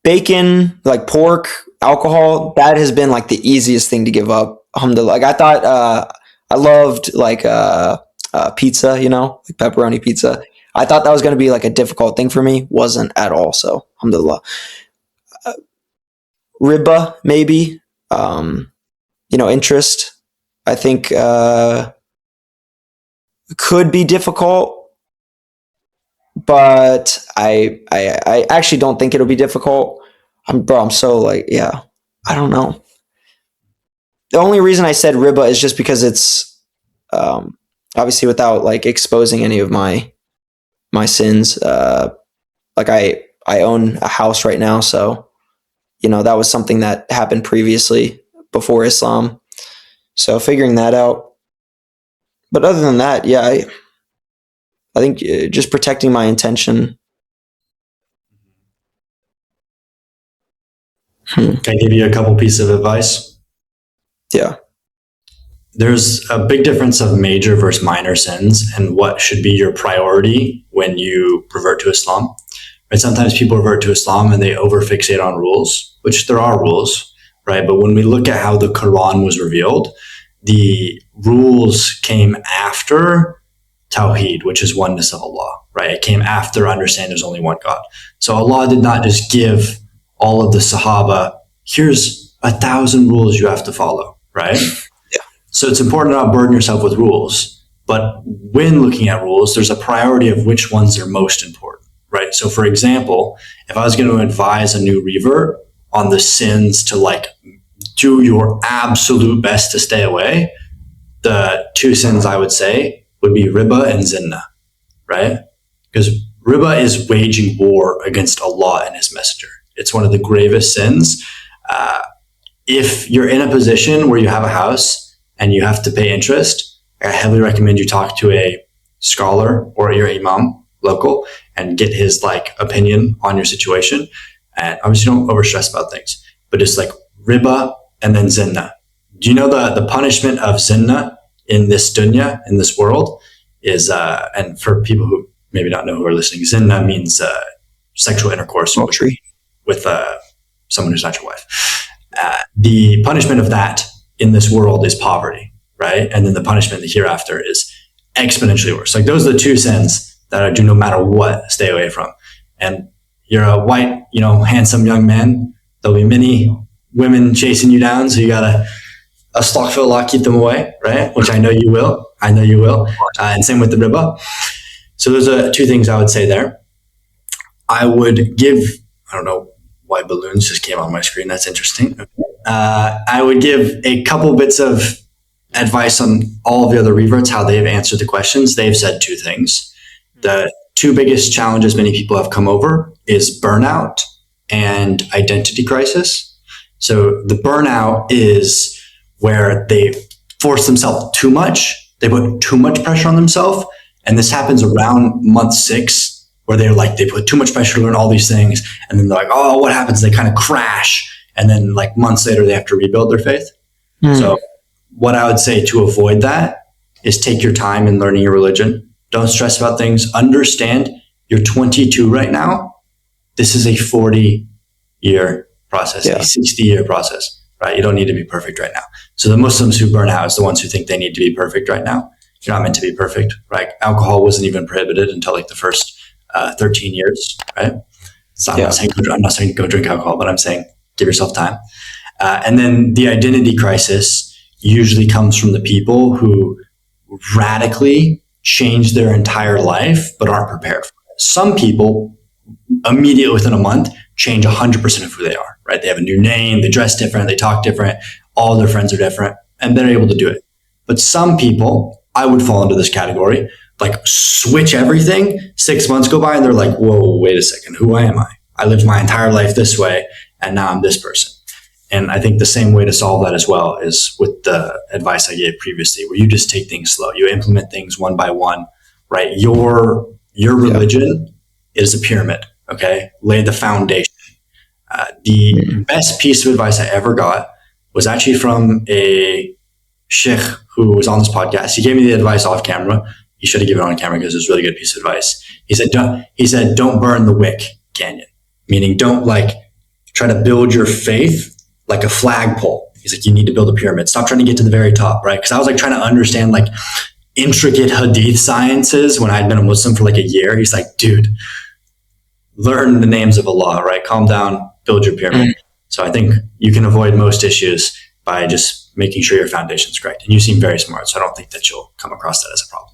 bacon, like pork, alcohol, that has been like the easiest thing to give up. Alhamdulillah. Like I thought, I loved like pizza, like pepperoni pizza. I thought that was going to be like a difficult thing for me. Wasn't at all. So alhamdulillah. Riba, maybe. Interest, I think could be difficult, but I actually don't think it'll be difficult. I'm so like, yeah, I don't know. The only reason I said riba is just because it's obviously without like exposing any of my sins. Like I own a house right now, so that was something that happened previously before Islam. So figuring that out. But other than that, yeah, I think just protecting my intention. Can I give you a couple pieces of advice? Yeah. There's a big difference of major versus minor sins and what should be your priority when you revert to Islam. Right? Sometimes people revert to Islam and they overfixate on rules, which there are rules, right? But when we look at how the Quran was revealed, the rules came after Tawheed, which is oneness of Allah, right? It came after understanding there's only one God. So Allah did not just give all of the Sahaba, here's 1,000 rules you have to follow, right? Yeah. So it's important to not burden yourself with rules. But when looking at rules, there's a priority of which ones are most important, right? So for example, if I was going to advise a new revert on the sins to like do your absolute best to stay away, the two sins I would say would be riba and zinna, right? Because riba is waging war against Allah and His Messenger. It's one of the gravest sins. If you're in a position where you have a house and you have to pay interest, I heavily recommend you talk to a scholar or your imam local and get his like opinion on your situation. And obviously don't overstress about things, but it's like riba and then zinna. Do you know the punishment of zinna in this dunya, in this world, is, and for people who maybe not know who are listening, zinna means sexual intercourse with someone who's not your wife. The punishment of that in this world is poverty, right? And then the punishment in the hereafter is exponentially worse. Like those are the two sins that I do no matter what, stay away from. And you're a white, handsome young man. There'll be many women chasing you down. So you gotta, astaghfirullah, keep them away, right? Which I know you will. And same with the riba. So those are two things I would say there. I would give, I don't know why balloons just came on my screen. That's interesting. I would give a couple bits of advice on all of the other reverts, how they've answered the questions. They've said two things. The two biggest challenges many people have come over is burnout and identity crisis. So the burnout is where they force themselves too much. They put too much pressure on themselves. And this happens around month 6, where they put too much pressure to learn all these things. And then they're like, oh, what happens? They kind of crash. And then like months later, they have to rebuild their faith. So what I would say to avoid that is take your time in learning your religion. Don't stress about things. Understand you're 22 right now. This is a 40-year process, a 60-year process, right? You don't need to be perfect right now. So the Muslims who burn out is the ones who think they need to be perfect right now. You're not meant to be perfect, right? Alcohol wasn't even prohibited until like the first 13 years, right? So I'm not saying go drink alcohol, but I'm saying give yourself time. And then the identity crisis usually comes from the people who radically change their entire life, but aren't prepared for it. Some people immediately within a month change 100% of who they are, right? They have a new name, they dress different, they talk different, all their friends are different, and they're able to do it. But some people, I would fall into this category, like switch everything. 6 months go by and they're like, whoa, wait a second. Who am I? I lived my entire life this way and now I'm this person. And I think the same way to solve that as well is with the advice I gave previously, where you just take things slow. You implement things one by one, right? Your religion is a pyramid, okay? Lay the foundation. The best piece of advice I ever got was actually from a sheikh who was on this podcast. He gave me the advice off camera. He should have given it on camera because it was a really good piece of advice. He said, don't burn the wick, Canyon. Meaning don't like try to build your faith like a flagpole. He's like, you need to build a pyramid. Stop trying to get to the very top, right? Because I was like trying to understand like intricate hadith sciences when I'd been a Muslim for like a year. He's like, dude, learn the names of Allah, right? Calm down, build your pyramid. So I think you can avoid most issues by just making sure your foundation's correct. And you seem very smart, so I don't think that you'll come across that as a problem.